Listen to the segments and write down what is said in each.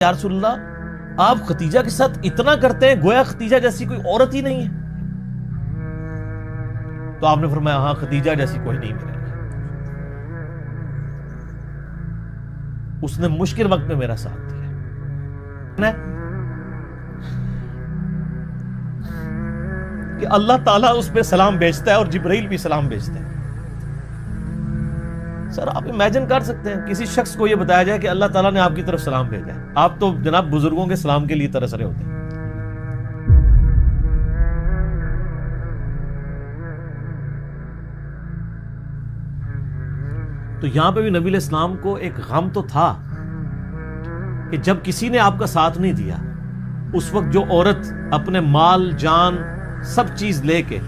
یا رسول اللہ آپ ختیجہ کے ساتھ اتنا کرتے ہیں گویا ختیجہ جیسی کوئی عورت ہی نہیں ہے. تو آپ نے فرمایا ہاں ختیجہ جیسی کوئی نہیں میرے لیے. اس نے مشکل وقت میں میرا ساتھ دیا کہ اللہ تعالیٰ اس پہ سلام بھیجتا ہے اور جبرائیل بھی سلام بھیجتا ہے. سر آپ امیجن کر سکتے ہیں کسی شخص کو یہ بتایا جائے کہ اللہ تعالیٰ نے آپ کی طرف سلام بھیجا ہے. آپ تو جناب بزرگوں کے سلام کے لیے ترس رہے ہوتے ہیں. تو یہاں پہ بھی نبی علیہ السلام کو ایک غم تو تھا کہ جب کسی نے آپ کا ساتھ نہیں دیا اس وقت جو عورت اپنے مال جان سب چیز لے کے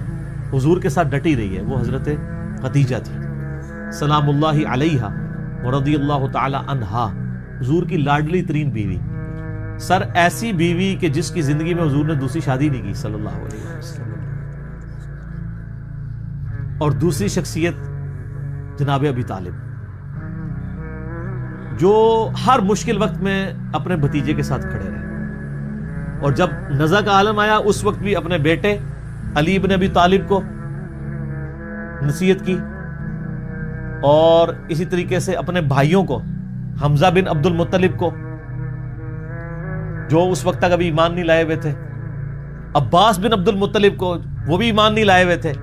حضور کے ساتھ ڈٹی رہی ہے وہ حضرت خدیجہ تھی سلام اللہ علیہا ورضی اللہ تعالی عنہا، حضور کی لاڈلی ترین بیوی. سر ایسی بیوی کہ جس کی زندگی میں حضور نے دوسری شادی نہیں کی صلی اللہ علیہ وسلم. اور دوسری شخصیت جناب ابی طالب جو ہر مشکل وقت میں اپنے بھتیجے کے ساتھ کھڑے رہے اور جب نزع کا عالم آیا اس وقت بھی اپنے بیٹے علی بن ابی طالب کو نصیحت کی اور اسی طریقے سے اپنے بھائیوں کو حمزہ بن عبد المطلب کو جو اس وقت تک ابھی ایمان نہیں لائے ہوئے تھے، عباس بن عبد المطلب کو وہ بھی ایمان نہیں لائے ہوئے تھے،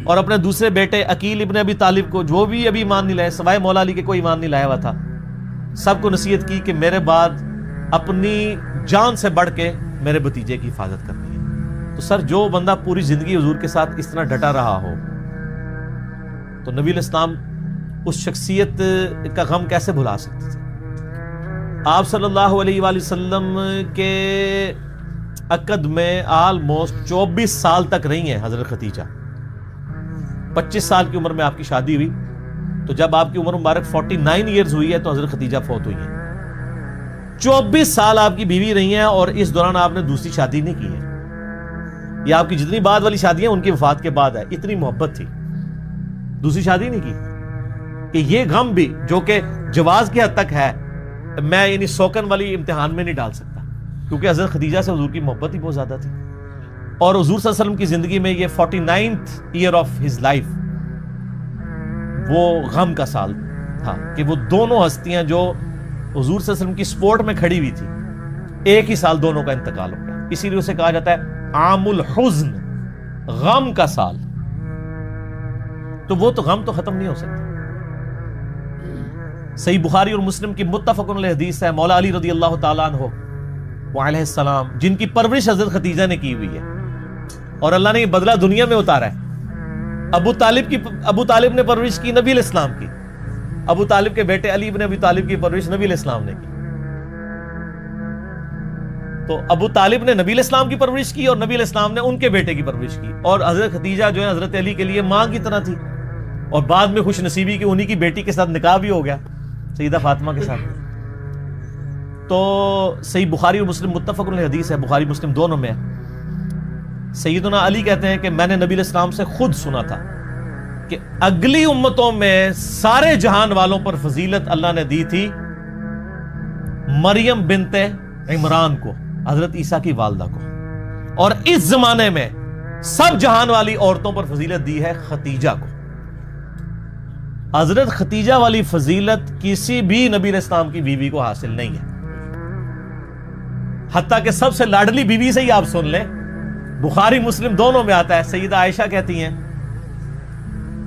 اور اپنے دوسرے بیٹے عقیل ابن ابی طالب کو جو بھی ابھی ایمان نہیں لائے، سوائے مولا علی کے کوئی ایمان نہیں لایا ہوا تھا. سب کو نصیحت کی کہ میرے بعد اپنی جان سے بڑھ کے میرے بھتیجے کی حفاظت کرنی ہے. تو سر جو بندہ پوری زندگی حضور کے ساتھ اس طرح ڈٹا رہا ہو تو نبی علیہ السلام اس شخصیت کا غم کیسے بھلا سکتے تھے. آپ صلی اللہ علیہ وآلہ وسلم کے عقد میں آلموسٹ 24 سال تک رہی ہیں حضرت خدیجہ. 25 سال کی عمر میں آپ کی شادی ہوئی تو جب آپ کی عمر مبارک 49 ایئرز ہوئی ہے تو حضرت خدیجہ فوت ہوئی ہیں. 24 سال آپ کی بیوی رہی ہیں اور اس دوران آپ نے دوسری شادی نہیں کی ہے. یہ آپ کی جتنی بعد والی شادیاں ان کی وفات کے بعد ہے. اتنی محبت تھی دوسری شادی نہیں کی. کہ یہ غم بھی جو کہ جواز کی حد تک ہے میں یعنی سوکن والی امتحان میں نہیں ڈال سکتا کیونکہ حضرت خدیجہ سے حضور کی محبت ہی بہت زیادہ تھی اور حضور صلی اللہ علیہ وسلم کی زندگی میں یہ 49th year of his life وہ غم کا سال تھا کہ وہ دونوں ہستیاں جو حضور صلی اللہ علیہ وسلم کی سپورٹ میں کھڑی ہوئی تھی ایک ہی سال دونوں کا انتقال ہو گیا. اسی لیے اسے کہا جاتا ہے عام الحزن، غم کا سال. تو وہ تو غم تو ختم نہیں ہو سکتا. صحیح بخاری اور مسلم کی متفق علیہ حدیث ہے مولا علی رضی اللہ تعالیٰ عنہ وعلیہ السلام جن کی پرورش حضرت خدیجہ نے کی ہوئی ہے اور اللہ نے یہ بدلہ دنیا میں اتارا ہے. ابو طالب نے پرورش کی نبی علیہ السلام کی، ابو طالب کے بیٹے علی بن ابی طالب کی پرورش نبی علیہ السلام نے کی. تو ابو طالب نے نبی علیہ السلام کی پرورش کی اور نبی علیہ السلام نے ان کے بیٹے کی پرورش کی. اور حضرت خدیجہ جو ہے حضرت علی کے لیے ماں کی طرح تھی اور بعد میں خوش نصیبی کی انہی کی بیٹی کے ساتھ نکاح بھی ہو گیا سیدہ فاطمہ کے ساتھ. تو صحیح بخاری اور مسلم متفق علیہ حدیث ہے، بخاری مسلم دونوں میں ہے. سیدنا علی کہتے ہیں کہ میں نے نبی علیہ السلام سے خود سنا تھا کہ اگلی امتوں میں سارے جہان والوں پر فضیلت اللہ نے دی تھی مریم بنت عمران کو، حضرت عیسیٰ کی والدہ کو، اور اس زمانے میں سب جہان والی عورتوں پر فضیلت دی ہے خدیجہ کو. حضرت خدیجہ والی فضیلت کسی بھی نبی علیہ السلام کی بیوی کو حاصل نہیں ہے. حتیٰ کہ سب سے لاڈلی بیوی سے ہی آپ سن لیں، بخاری مسلم دونوں میں آتا ہے، سیدہ عائشہ کہتی ہیں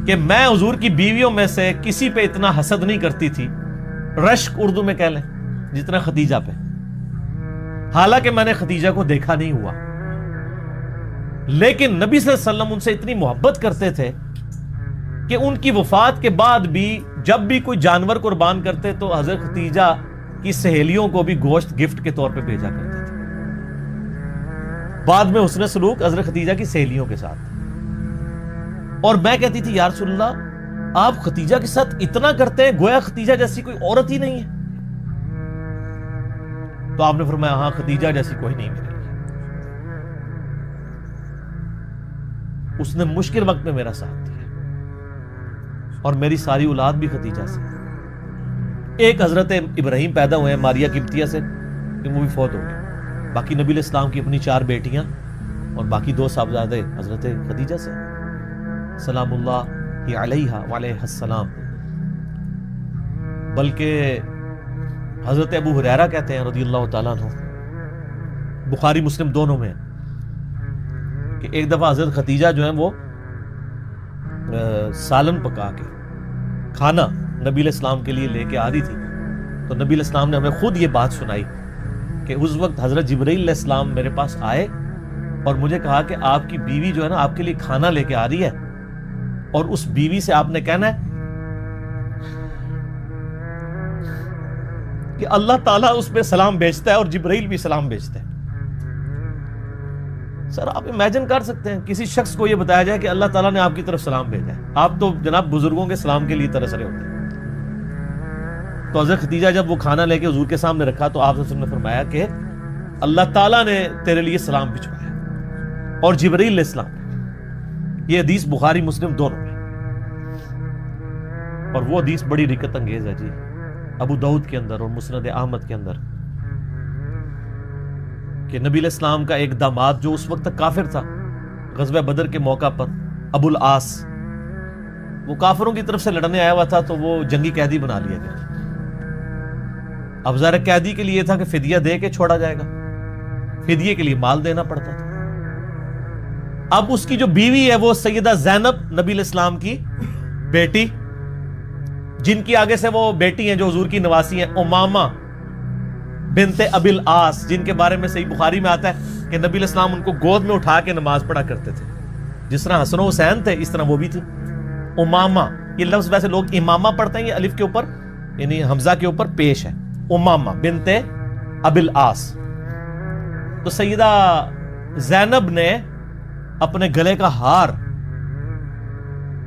کہ میں حضور کی بیویوں میں سے کسی پہ اتنا حسد نہیں کرتی تھی، رشک اردو میں کہہ لیں، جتنا خدیجہ پہ. حالانکہ میں نے خدیجہ کو دیکھا نہیں ہوا لیکن نبی صلی اللہ علیہ وسلم ان سے اتنی محبت کرتے تھے کہ ان کی وفات کے بعد بھی جب بھی کوئی جانور قربان کرتے تو حضرت خدیجہ کی سہیلیوں کو بھی گوشت گفٹ کے طور پہ بھیجا کرتے تھے. بعد میں حسن سلوک حضرت خدیجہ کی سہیلیوں کے ساتھ. اور میں کہتی تھی یا رسول اللہ آپ خدیجہ کے ساتھ اتنا کرتے ہیں گویا خدیجہ جیسی کوئی عورت ہی نہیں ہے. تو آپ نے فرمایا ہاں ختیجہ جیسی کوئی نہیں میرے لیے. اس نے مشکل وقت میں میرا ساتھ دیا اور میری ساری اولاد بھی ختیجہ سے. ایک حضرت ابراہیم پیدا ہوئے ہیں ماریہ قبطیہ سے، لیکن وہ بھی فوت ہو گئی. باقی نبی علیہ السلام کی اپنی 4 بیٹیاں اور باقی 2 صاحبزادے حضرت خدیجہ سے سلام اللہ علیہا وعلیہ السلام. بلکہ حضرت ابو ہریرہ کہتے ہیں رضی اللہ تعالیٰ عنہ، بخاری مسلم دونوں میں، کہ ایک دفعہ حضرت خدیجہ جو ہیں وہ سالن پکا کے کھانا نبی علیہ السلام کے لیے لے کے آ رہی تھی، تو نبی علیہ السلام نے ہمیں خود یہ بات سنائی کہ اس وقت حضرت جبرائیل علیہ السلام میرے پاس آئے اور مجھے کہا کہ آپ کی بیوی جو ہے نا آپ کے لیے کھانا لے کے آ رہی ہے، اور اس بیوی سے آپ نے کہنا ہے کہ اللہ تعالیٰ اس پہ سلام بھیجتا ہے اور جبرائیل بھی سلام بھیجتا ہے. سر آپ امیجن کر سکتے ہیں کسی شخص کو یہ بتایا جائے کہ اللہ تعالیٰ نے آپ کی طرف سلام بھیجا ہے. آپ تو جناب بزرگوں کے سلام کے لیے ترس رہے ہوتے ہیں. تو حضرت خدیجہ جب وہ کھانا لے کے حضور کے سامنے رکھا تو آپ نے فرمایا کہ اللہ تعالیٰ نے تیرے لیے سلام بھجوایا اور جبرائیل علیہ السلام. یہ حدیث بخاری مسلم دونوں میں، اور وہ حدیث بڑی رکت انگیز ہے جی، ابو داؤد کے اندر اور مسند احمد کے اندر، کہ نبی علیہ السلام کا ایک داماد جو اس وقت تک کافر تھا، غزوہ بدر کے موقع پر ابو العاص، وہ کافروں کی طرف سے لڑنے آیا ہوا تھا تو وہ جنگی قیدی بنا لیا گیا. اب ظاہر قیدی کے لیے تھا کہ فدیہ دے کے چھوڑا جائے گا، فدیے کے لیے مال دینا پڑتا تھا. اب اس کی جو بیوی ہے وہ سیدہ زینب نبی علیہ السلام کی بیٹی، جن کی آگے سے وہ بیٹی ہیں جو حضور کی نواسی ہیں، امامہ بنت ابی العاص، جن کے بارے میں صحیح بخاری میں آتا ہے کہ نبی علیہ السلام ان کو گود میں اٹھا کے نماز پڑھا کرتے تھے. جس طرح حسن و حسین تھے اس طرح وہ بھی تھی. امامہ، یہ لفظ ویسے لوگ امامہ پڑھتے ہیں، یہ الف کے اوپر یعنی حمزہ کے اوپر پیش ہے، امامہ بنت ابی العاص. تو سیدہ زینب نے اپنے گلے کا ہار،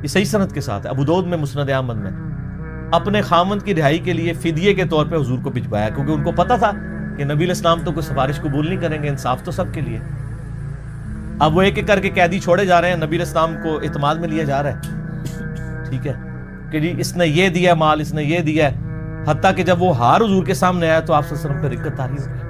یہ صحیح سند کے ساتھ ہے ابو داؤد میں مسند احمد میں، اپنے خامند کی رہائی کے لیے فدیے کے طور پہ حضور کو بھجوایا، کیونکہ ان کو پتا تھا کہ نبی علیہ السلام تو کوئی سفارش قبول نہیں کریں گے، انصاف تو سب کے لیے. اب وہ ایک ایک کر کے قیدی چھوڑے جا رہے ہیں، نبی علیہ السلام کو اعتماد میں لیا جا رہا ہے، ٹھیک ہے کہ جی اس نے یہ دیا مال، اس نے یہ دیا ہے. حتیٰ کہ جب وہ ہار حضور کے سامنے آیا تو آپ صلی اللہ علیہ وسلم پہ رکت طاری ہو گئی.